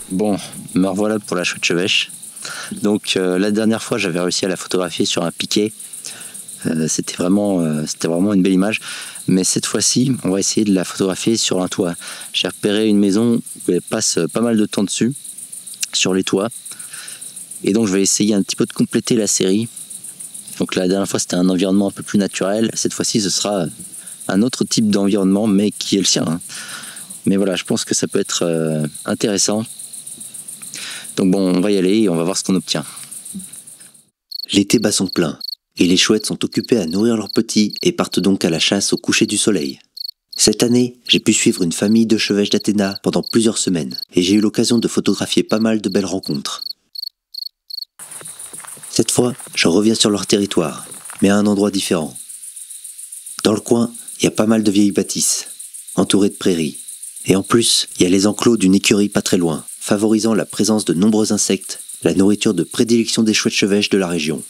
Bon, me revoilà pour la chouette chevêche. Donc la dernière fois j'avais réussi à la photographier sur un piquet. C'était vraiment une belle image. Mais cette fois-ci, on va essayer de la photographier sur un toit. J'ai repéré une maison où elle passe pas mal de temps dessus, sur les toits. Et donc je vais essayer un petit peu de compléter la série. Donc la dernière fois c'était un environnement un peu plus naturel. Cette fois-ci ce sera un autre type d'environnement, mais qui est le sien, hein. Mais voilà, je pense que ça peut être intéressant. Donc bon, on va y aller et on va voir ce qu'on obtient. L'été bat son plein, et les chouettes sont occupées à nourrir leurs petits et partent donc à la chasse au coucher du soleil. Cette année, j'ai pu suivre une famille de chevêches d'Athéna pendant plusieurs semaines, et j'ai eu l'occasion de photographier pas mal de belles rencontres. Cette fois, je reviens sur leur territoire, mais à un endroit différent. Dans le coin, il y a pas mal de vieilles bâtisses, entourées de prairies. Et en plus, il y a les enclos d'une écurie pas très loin, favorisant la présence de nombreux insectes, la nourriture de prédilection des chouettes chevêches de la région.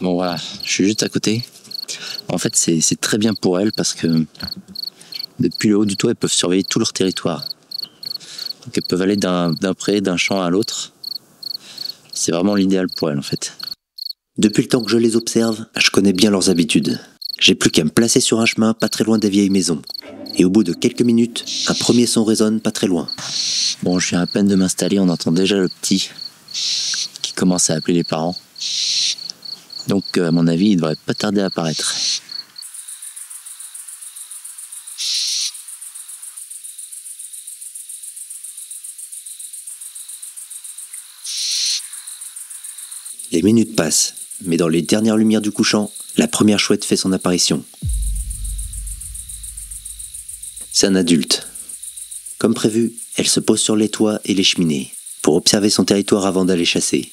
Bon voilà, je suis juste à côté. En fait c'est très bien pour elles parce que depuis le haut du toit elles peuvent surveiller tout leur territoire. Donc elles peuvent aller d'un pré, d'un champ à l'autre. C'est vraiment l'idéal pour elles en fait. Depuis le temps que je les observe, je connais bien leurs habitudes. J'ai plus qu'à me placer sur un chemin pas très loin des vieilles maisons. Et au bout de quelques minutes, un premier son résonne pas très loin. Bon, je viens à peine de m'installer, on entend déjà le petit qui commence à appeler les parents. Donc à mon avis, il devrait pas tarder à apparaître. Les minutes passent, mais dans les dernières lumières du couchant, la première chouette fait son apparition. C'est un adulte. Comme prévu, elle se pose sur les toits et les cheminées, pour observer son territoire avant d'aller chasser.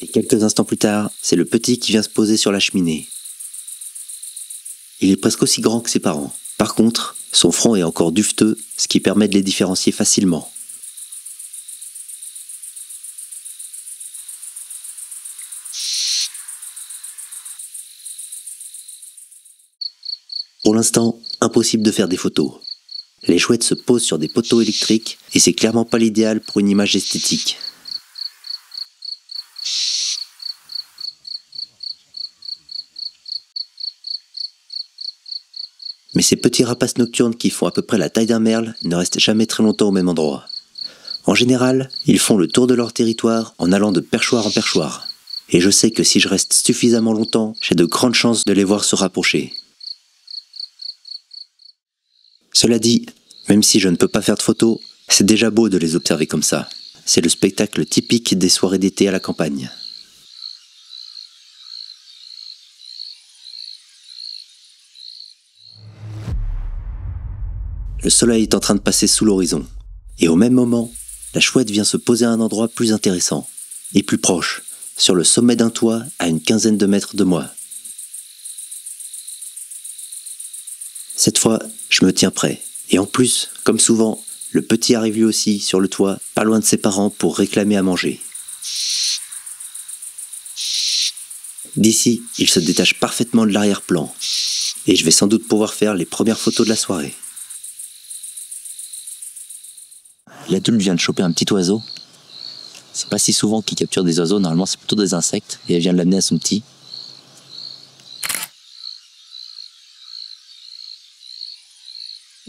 Et quelques instants plus tard, c'est le petit qui vient se poser sur la cheminée. Il est presque aussi grand que ses parents. Par contre, son front est encore duveteux, ce qui permet de les différencier facilement. Pour l'instant, impossible de faire des photos. Les chouettes se posent sur des poteaux électriques et c'est clairement pas l'idéal pour une image esthétique. Mais ces petits rapaces nocturnes qui font à peu près la taille d'un merle ne restent jamais très longtemps au même endroit. En général, ils font le tour de leur territoire en allant de perchoir en perchoir. Et je sais que si je reste suffisamment longtemps, j'ai de grandes chances de les voir se rapprocher. Cela dit, même si je ne peux pas faire de photos, c'est déjà beau de les observer comme ça. C'est le spectacle typique des soirées d'été à la campagne. Le soleil est en train de passer sous l'horizon. Et au même moment, la chouette vient se poser à un endroit plus intéressant, et plus proche, sur le sommet d'un toit à une quinzaine de mètres de moi. Cette fois, je me tiens prêt. Et en plus, comme souvent, le petit arrive lui aussi sur le toit, pas loin de ses parents pour réclamer à manger. D'ici, il se détache parfaitement de l'arrière-plan. Et je vais sans doute pouvoir faire les premières photos de la soirée. L'adulte vient de choper un petit oiseau. C'est pas si souvent qu'il capture des oiseaux, normalement c'est plutôt des insectes. Et elle vient de l'amener à son petit.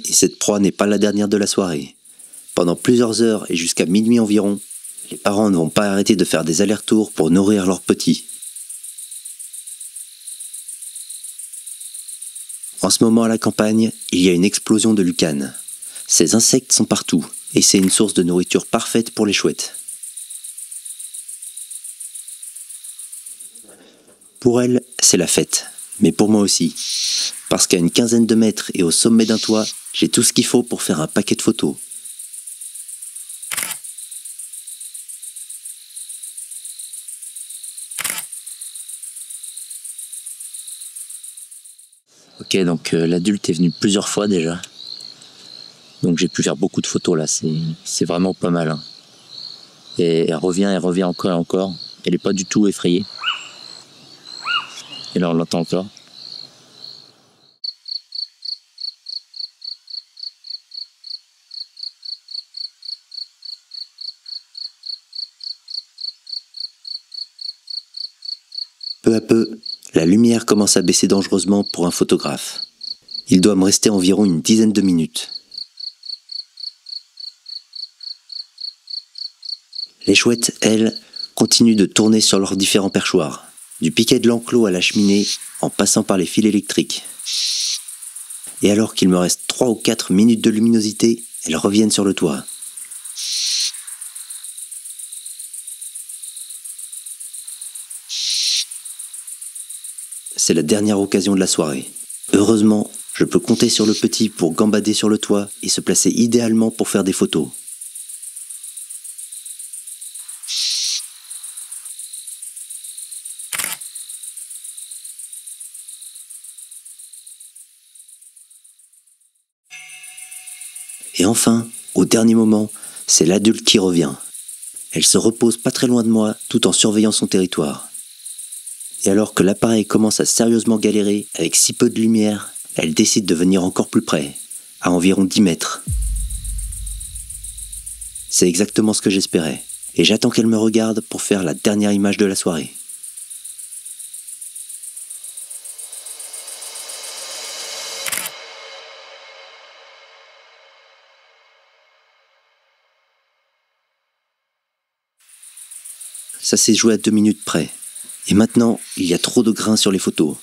Et cette proie n'est pas la dernière de la soirée. Pendant plusieurs heures et jusqu'à minuit environ, les parents ne vont pas arrêter de faire des allers-retours pour nourrir leurs petits. En ce moment à la campagne, il y a une explosion de lucanes. Ces insectes sont partout, et c'est une source de nourriture parfaite pour les chouettes. Pour elles, c'est la fête, mais pour moi aussi. Parce qu'à une quinzaine de mètres et au sommet d'un toit, j'ai tout ce qu'il faut pour faire un paquet de photos. Ok, donc l'adulte est venu plusieurs fois déjà. Donc j'ai pu faire beaucoup de photos là, c'est vraiment pas mal. Hein. Et elle revient encore et encore. Elle n'est pas du tout effrayée. Et là on l'entend encore. Peu à peu, la lumière commence à baisser dangereusement pour un photographe. Il doit me rester environ une dizaine de minutes. Les chouettes, elles, continuent de tourner sur leurs différents perchoirs, du piquet de l'enclos à la cheminée, en passant par les fils électriques. Et alors qu'il me reste 3 ou 4 minutes de luminosité, elles reviennent sur le toit. C'est la dernière occasion de la soirée. Heureusement, je peux compter sur le petit pour gambader sur le toit et se placer idéalement pour faire des photos. Et enfin, au dernier moment, c'est l'adulte qui revient. Elle se repose pas très loin de moi tout en surveillant son territoire. Et alors que l'appareil commence à sérieusement galérer avec si peu de lumière, elle décide de venir encore plus près, à environ 10 mètres. C'est exactement ce que j'espérais, et j'attends qu'elle me regarde pour faire la dernière image de la soirée. Ça s'est joué à 2 minutes près. Et maintenant, il y a trop de grains sur les photos.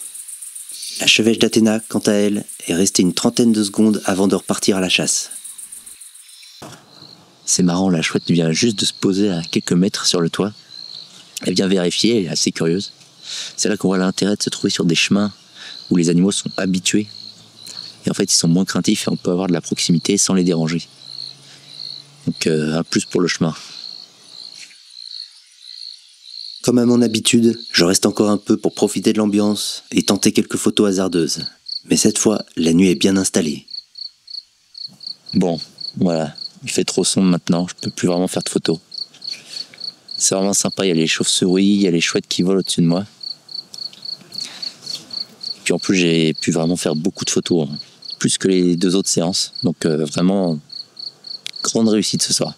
La chevêche d'Athéna, quant à elle, est restée une trentaine de secondes avant de repartir à la chasse. C'est marrant, la chouette vient juste de se poser à quelques mètres sur le toit. Elle vient vérifier, elle est assez curieuse. C'est là qu'on voit l'intérêt de se trouver sur des chemins où les animaux sont habitués. Et en fait, ils sont moins craintifs et on peut avoir de la proximité sans les déranger. Donc, un plus pour le chemin. Comme à mon habitude, je reste encore un peu pour profiter de l'ambiance et tenter quelques photos hasardeuses. Mais cette fois, la nuit est bien installée. Bon, voilà. Il fait trop sombre maintenant, je peux plus vraiment faire de photos. C'est vraiment sympa, il y a les chauves-souris, il y a les chouettes qui volent au-dessus de moi. Puis en plus, j'ai pu vraiment faire beaucoup de photos, hein. Plus que les 2 autres séances. Donc vraiment, grande réussite ce soir.